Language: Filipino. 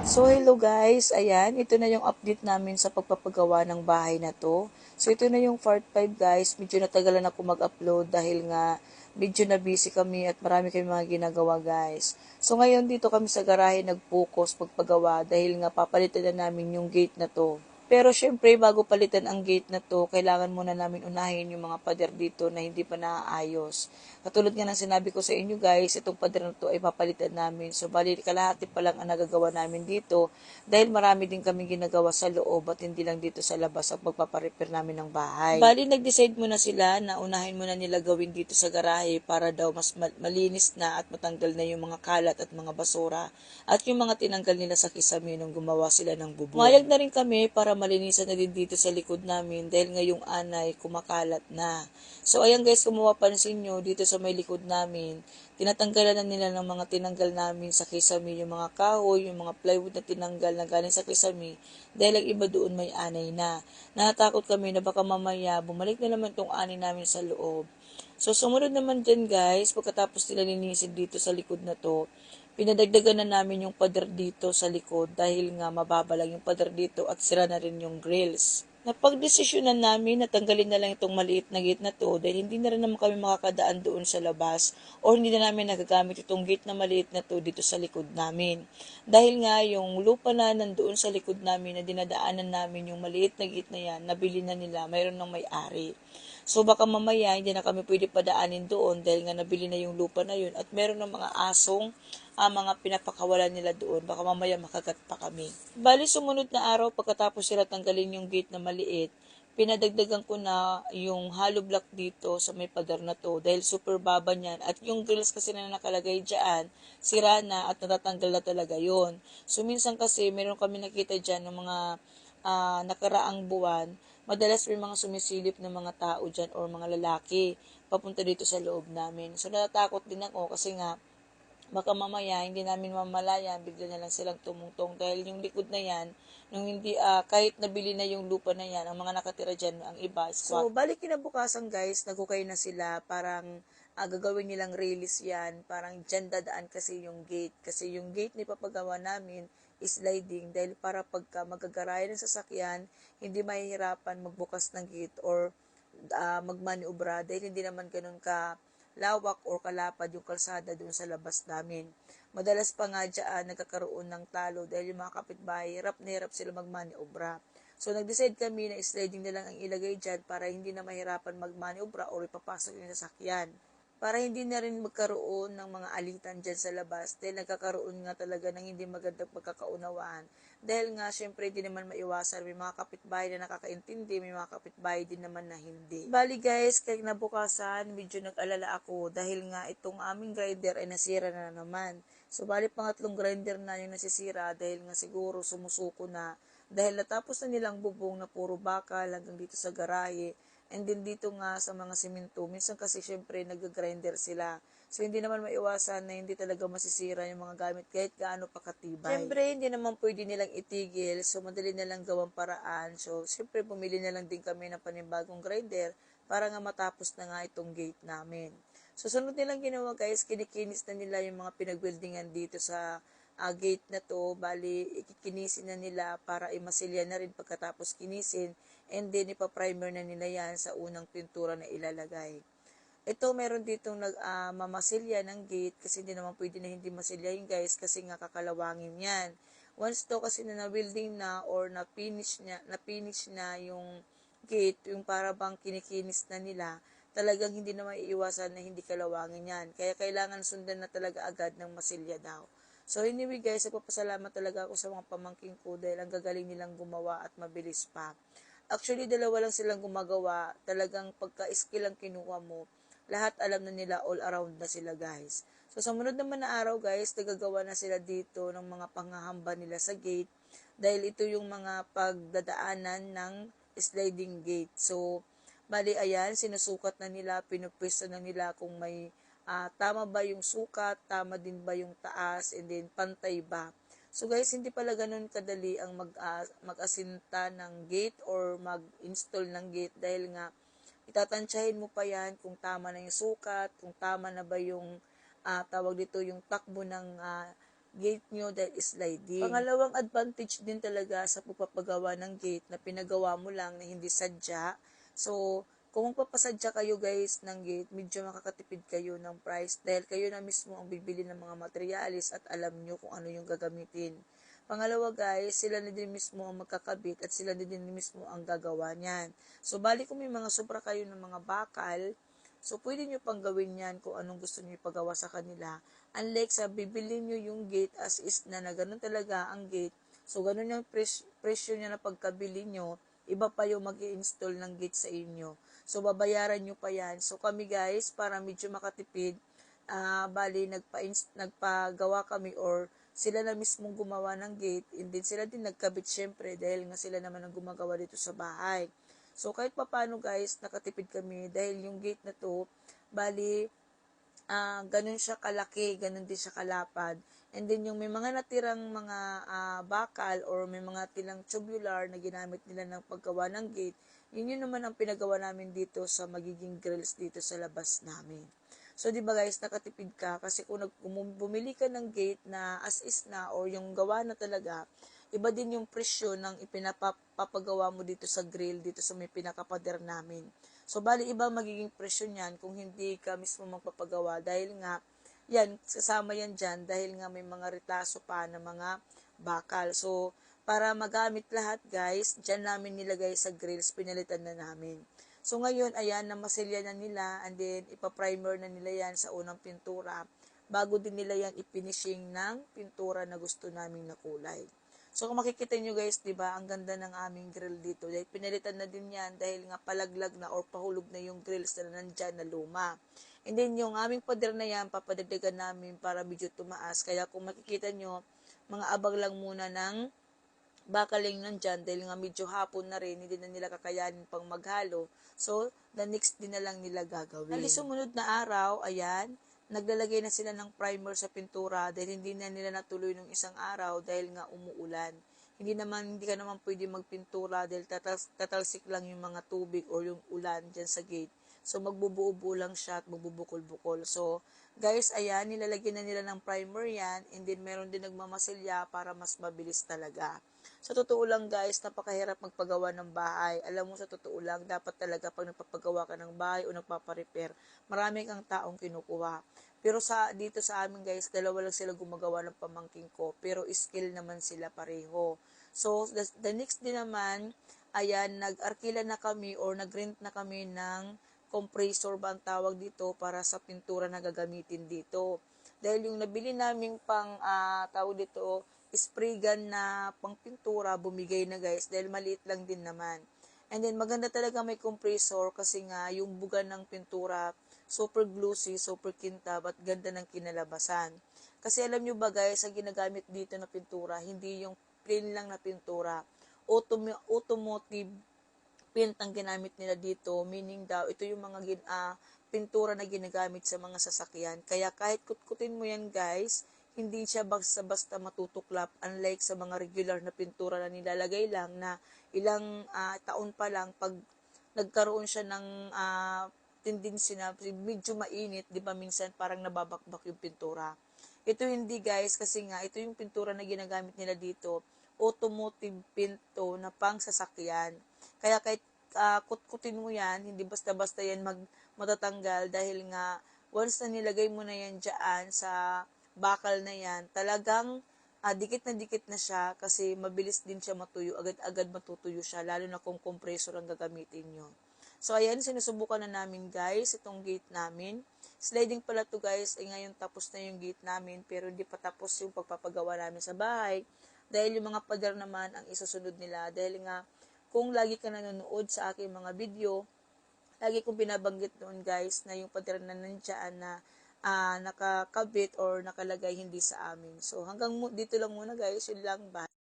So hello guys, ayan, ito na yung update namin sa pagpapagawa ng bahay na to. So ito na yung part 5 guys, medyo natagalan ako mag-upload dahil nga medyo na busy kami at marami kami mga ginagawa guys. So ngayon dito kami sa garahe nag-focus pagpagawa dahil nga papalitan na namin yung gate na to. Pero syempre, bago palitan ang gate na to, kailangan muna namin unahin yung mga pader dito na hindi pa naaayos. Katulad nga ng sinabi ko sa inyo guys, itong pader na to ay papalitan namin. So, bali kalahati pa lang ang nagagawa namin dito dahil marami din kami ginagawa sa loob at hindi lang dito sa labas ang pagpaparepair namin ng bahay. Bali, nag-decide muna sila na unahin muna nila gawin dito sa garahe para daw mas malinis na at matanggal na yung mga kalat at mga basura at yung mga tinanggal nila sa kisame nung gumawa sila ng bubong. Mayag na rin kami para malinisan na din dito sa likod namin dahil ngayong anay kumakalat na. So ayan guys, kung mapapansin nyo dito sa may likod namin, tinatanggalan na nila ng mga tinanggal namin sa kisame, yung mga kahoy, yung mga plywood na tinanggal na galing sa kisame dahil ang iba doon may anay na. Natatakot kami na baka mamaya bumalik na naman tong anay namin sa loob. So sumunod naman dyan guys, pagkatapos nila linisin dito sa likod na to, pinadagdagan na namin yung pader dito sa likod dahil nga mababa lang yung pader dito at sira na rin yung grills. Napagdesisyonan namin na tanggalin na lang itong maliit na gate na to dahil hindi na rin naman kami makakadaan doon sa labas o hindi na namin nagagamit itong gate na maliit na to dito sa likod namin. Dahil nga yung lupa na nandoon sa likod namin na dinadaanan namin yung maliit na gate na yan, nabili na nila, mayroon ng may-ari. So baka mamaya hindi na kami pwede padaanin doon dahil nga nabili na yung lupa na yun at meron ng mga asong mga pinapakawalan nila doon. Baka mamaya makagat pa kami. Bali sumunod na araw pagkatapos sila tanggalin yung gate na maliit, pinadagdagan ko na yung hollow block dito sa may pader na to dahil super baba niyan at yung grills kasi na nakalagay dyan, sira na at natatanggal na talaga yon. So minsan kasi meron kami nakita dyan ng mga nakaraang buwan, madalas may mga sumisilip na mga tao dyan or mga lalaki papunta dito sa loob namin. So natatakot din ako kasi nga baka mamaya hindi namin mamalayan, bigla na lang silang tumungtong dahil yung likod na yan, nung hindi, kahit nabili na yung lupa na yan, ang mga nakatira dyan, ang iba, squat. So, balik kinabukasan guys, nagukay na sila, parang gagawin nilang release yan, parang dyan dadaan kasi yung gate na ipapagawa namin, sliding dahil para pagka magagarayan ng sasakyan, hindi mahihirapan magbukas ng gate or magmaniobra dahil hindi naman ganun ka lawak or kalapad yung kalsada doon sa labas namin. Madalas pa nga dyan nagkakaroon ng talo dahil yung mga kapitbahay, hirap na hirap sila magmaniobra. So nag-decide kami na sliding na lang ang ilagay dyan para hindi na mahirapan magmaniobra or ipapasok yung sasakyan. Para hindi na rin magkaroon ng mga alitan dyan sa labas dahil nagkakaroon nga talaga ng hindi magandang pagkakaunawaan. Dahil nga, syempre, hindi naman maiwasan. May mga kapitbahay na nakakaintindi, may mga kapitbahay din naman na hindi. Bali guys, kaya nabukasan, medyo nag-alala ako dahil nga itong aming grinder ay nasira na naman. So, bali pangatlong grinder na yung nasisira dahil nga siguro sumusuko na. Dahil natapos na nilang bubong na puro bakal hanggang dito sa garahe. And then dito nga sa mga simento, minsan kasi syempre nag-grinder sila. So hindi naman maiwasan na hindi talaga masisira yung mga gamit kahit gaano pa katibay. Syempre hindi naman pwede nilang itigil, so madali na lang gawang paraan. So syempre bumili na lang din kami ng panibagong grinder para nga matapos na nga itong gate namin. So sunod nilang ginawa guys, kinikinis na nila yung mga pinag-buildingan dito sa gate na to. Bali, ikikinisin na nila para imasilya na rin pagkatapos kinisin. And then, ipaprimer na nila yan sa unang pintura na ilalagay. Ito, meron ditong mamasilya ng gate kasi hindi naman pwede na hindi masilya yung guys kasi nga kakalawangin yan. Once to kasi na building na or na-finish na yung gate, yung para bang kinikinis na nila, talagang hindi na maiiwasan na hindi kalawangin yan. Kaya kailangan sundan na talaga agad ng masilya daw. So anyway guys, nagpapasalamat talaga ako sa mga pamangking ko dahil ang gagaling nilang gumawa at mabilis pa. Actually, dalawa lang silang gumagawa. Talagang pagka-skill ang kinuha mo, lahat alam na nila, all around na sila guys. So, sa munod naman na araw guys, nagagawa na sila dito ng mga panghahamba nila sa gate dahil ito yung mga pagdadaanan ng sliding gate. So, bali ayan, sinusukat na nila, pinupwesto na nila kung may tama ba yung sukat, tama din ba yung taas, and then pantay ba. So guys, hindi pala ganun kadali ang mag-asinta ng gate or mag-install ng gate dahil nga itatansyahin mo pa yan kung tama na yung sukat, kung tama na ba yung tawag dito yung takbo ng gate nyo dahil sliding. Pangalawang advantage din talaga sa pagpapagawa ng gate na pinagawa mo lang na hindi sadya. So, kung magpapasadya kayo guys ng gate, medyo makakatipid kayo ng price dahil kayo na mismo ang bibili ng mga materialis at alam nyo kung ano yung gagamitin. Pangalawa guys, sila na din mismo ang magkakabit at sila na din mismo ang gagawa niyan. So, bali kung may mga sobra kayo ng mga bakal, so pwede nyo pang gawin yan kung anong gusto nyo ipagawa sa kanila. Unlike sa bibili nyo yung gate as is na ganun talaga ang gate. So, ganun yung presyo niya na pagkabili nyo, iba pa yung mag-i-install ng gate sa inyo. So, babayaran nyo pa yan. So, kami guys, para medyo makatipid, bali, nagpagawa kami or sila na mismong gumawa ng gate, and then sila din nagkabit syempre dahil nga sila naman ang gumagawa dito sa bahay. So, kahit papano guys, nakatipid kami dahil yung gate na to, bali, ganun siya kalaki, ganun din siya kalapad. And then yung may mga natirang mga bakal or may mga tilang tubular na ginamit nila ng paggawa ng gate, yun naman ang pinagawa namin dito sa magiging grills dito sa labas namin. So, di ba guys, nakatipid ka kasi kung bumili ka ng gate na as is na or yung gawa na talaga, iba din yung presyo ng ipinapagawa mo dito sa grill, dito sa may pinakapader namin. So, bali iba magiging presyo niyan kung hindi ka mismo magpapagawa dahil nga, yan, sasama yan dyan dahil nga may mga retaso pa na mga bakal. So, para magamit lahat guys, dyan namin nilagay sa grills, pinalitan na namin. So, ngayon, ayan, namasilya na nila and then ipaprimer na nila yan sa unang pintura bago din nila yan ifinishing ng pintura na gusto naming na kulay. So, kung makikita nyo guys, di ba ang ganda ng aming grill dito. Dahil pinalitan na din yan dahil nga palaglag na or pahulog na yung grills na nandyan na luma. And then, yung aming pader na yan, papadagdagan namin para medyo tumaas. Kaya kung makikita nyo, mga abag lang muna ng bakaling nandyan dahil nga medyo hapon na rin, hindi na nila kakayanin pang maghalo. So, the next din na lang nila gagawin. Dali sumunod na araw, ayan, naglalagay na sila ng primer sa pintura dahil hindi na nila natuloy nung isang araw dahil nga umuulan. Hindi ka naman pwede magpintura dahil tatalsik lang yung mga tubig or yung ulan dyan sa gate. So, magbubuo-buo lang siya at magbubukol-bukol. So, guys, ayan, nilalagyan na nila ng primer yan and then meron din nagmamasilya para mas mabilis talaga. Sa totoo lang guys, napakahirap magpagawa ng bahay. Alam mo sa totoo lang, dapat talaga pag nagpapagawa ka ng bahay o nagpaparepair, marami kang taong kinukuha. Pero dito sa amin guys, dalawa lang sila gumagawa ng pamangking ko, pero skill naman sila pareho. So, the next din naman, ayan, nag-arkila na kami or nag-rent na kami ng compressor ba ang tawag dito para sa pintura na gagamitin dito. Dahil yung nabili naming tawag dito, spray gun na pang pintura, bumigay na guys, dahil maliit lang din naman. And then, maganda talaga may compressor kasi nga, yung buga ng pintura, super glossy, super kintab, at ganda ng kinalabasan. Kasi alam nyo ba guys, ang ginagamit dito na pintura, hindi yung plain lang na pintura. Automotive paint ang ginamit nila dito, meaning daw, ito yung mga pintura na ginagamit sa mga sasakyan. Kaya kahit kutkutin mo yan guys, hindi siya basta-basta matutuklap unlike sa mga regular na pintura na nilalagay lang na ilang taon pa lang pag nagkaroon siya ng tendency na medyo mainit, di ba minsan parang nababakbak yung pintura. Ito hindi guys kasi nga ito yung pintura na ginagamit nila dito, automotive pinto na pang sasakyan. Kaya kahit kutkutin mo yan, hindi basta-basta yan matatanggal dahil nga once na nilagay mo na yan dyan sa bakal na yan, talagang dikit na siya kasi mabilis din siya matuyo, agad-agad matutuyo siya, lalo na kung compressor ang gagamitin nyo. So, ayan, sinusubukan na namin guys, itong gate namin. Sliding pala to guys, ngayon tapos na yung gate namin, pero hindi pa tapos yung pagpapagawa namin sa bahay, dahil yung mga pader naman ang isusunod nila, dahil nga, kung lagi ka nanonood sa aking mga video, lagi kong binabanggit noon guys, na yung pader na nandiyan na nakakabit or nakalagay hindi sa amin. So, hanggang dito lang muna guys, yun lang, bye.